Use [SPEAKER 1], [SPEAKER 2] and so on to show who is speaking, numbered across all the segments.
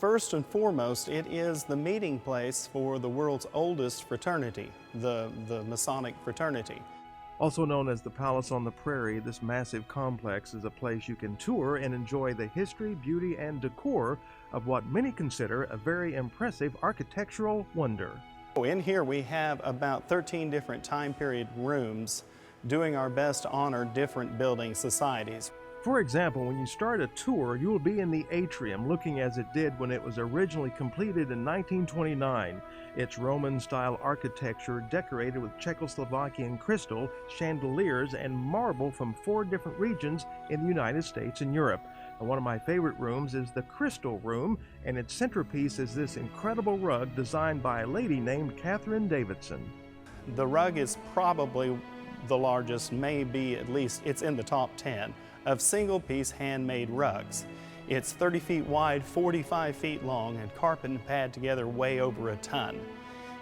[SPEAKER 1] First and foremost, it is the meeting place for the world's oldest fraternity, the Masonic fraternity.
[SPEAKER 2] Also known as the Palace on the Prairie, this massive complex is a place you can tour and enjoy the history, beauty, and decor of what many consider a very impressive architectural wonder.
[SPEAKER 1] In here we have about 13 different time period rooms doing our best to honor different building societies.
[SPEAKER 2] For example, when you start a tour, you will be in the atrium looking as it did when it was originally completed in 1929. Its Roman-style architecture decorated with Czechoslovakian crystal, chandeliers, and marble from 4 different regions in the United States and Europe. And one of my favorite rooms is the Crystal Room, and its centerpiece is this incredible rug designed by a lady named Catherine Davidson.
[SPEAKER 1] The rug is probably the largest, maybe at least it's in the top 10 of single-piece handmade rugs. It's 30 feet wide, 45 feet long, and carpet and pad together weigh over a ton.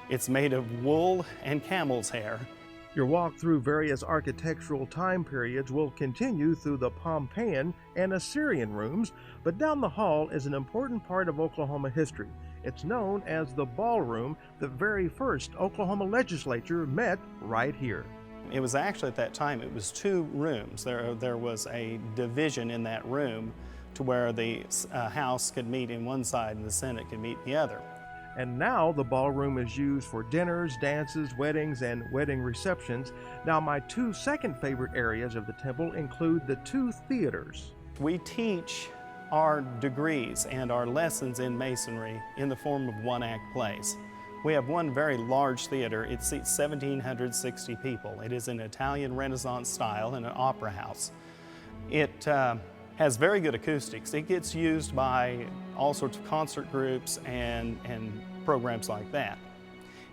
[SPEAKER 1] It's made of wool and camel's hair.
[SPEAKER 2] Your walk through various architectural time periods will continue through the Pompeian and Assyrian rooms, but down the hall is an important part of Oklahoma history. It's known as the ballroom. The very first Oklahoma legislature met right here.
[SPEAKER 1] It was actually at that time, it was 2 rooms. There was a division in that room to where the House could meet in one side and the Senate could meet in the other.
[SPEAKER 2] And now the ballroom is used for dinners, dances, weddings, and wedding receptions. Now my 2 second favorite areas of the temple include the 2 theaters.
[SPEAKER 1] We teach our degrees and our lessons in Masonry in the form of one-act plays. We have one very large theater. It seats 1,760 people. It is an Italian Renaissance style and an opera house. It has very good acoustics. It gets used by all sorts of concert groups and programs like that.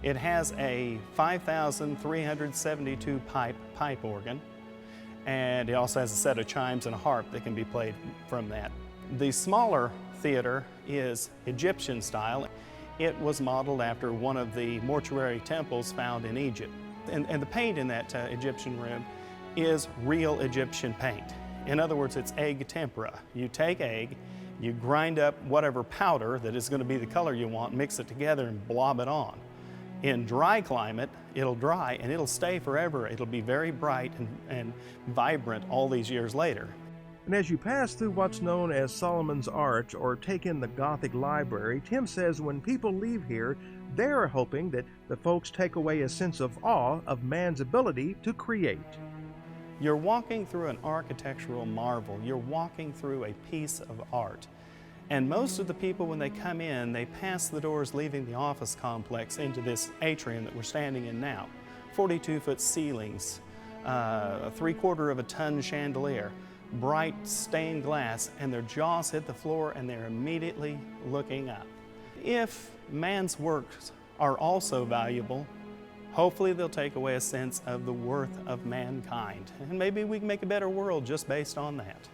[SPEAKER 1] It has a 5,372 pipe organ, and it also has a set of chimes and a harp that can be played from that. The smaller theater is Egyptian style. It was modeled after one of the mortuary temples found in Egypt. And the paint in that Egyptian room is real Egyptian paint. In other words, it's egg tempera. You take egg, you grind up whatever powder that is going to be the color you want, mix it together and blob it on. In dry climate, it'll dry and it'll stay forever. It'll be very bright and vibrant all these years later.
[SPEAKER 2] And as you pass through what's known as Solomon's Arch or take in the Gothic Library, Tim says when people leave here, they're hoping that the folks take away a sense of awe of man's ability to create.
[SPEAKER 1] You're walking through an architectural marvel. You're walking through a piece of art. And most of the people, when they come in, they pass the doors leaving the office complex into this atrium that we're standing in now. 42-foot ceilings, a 3/4 of a ton chandelier, bright stained glass, and their jaws hit the floor and they're immediately looking up. If man's works are also valuable, hopefully they'll take away a sense of the worth of mankind. And maybe we can make a better world just based on that.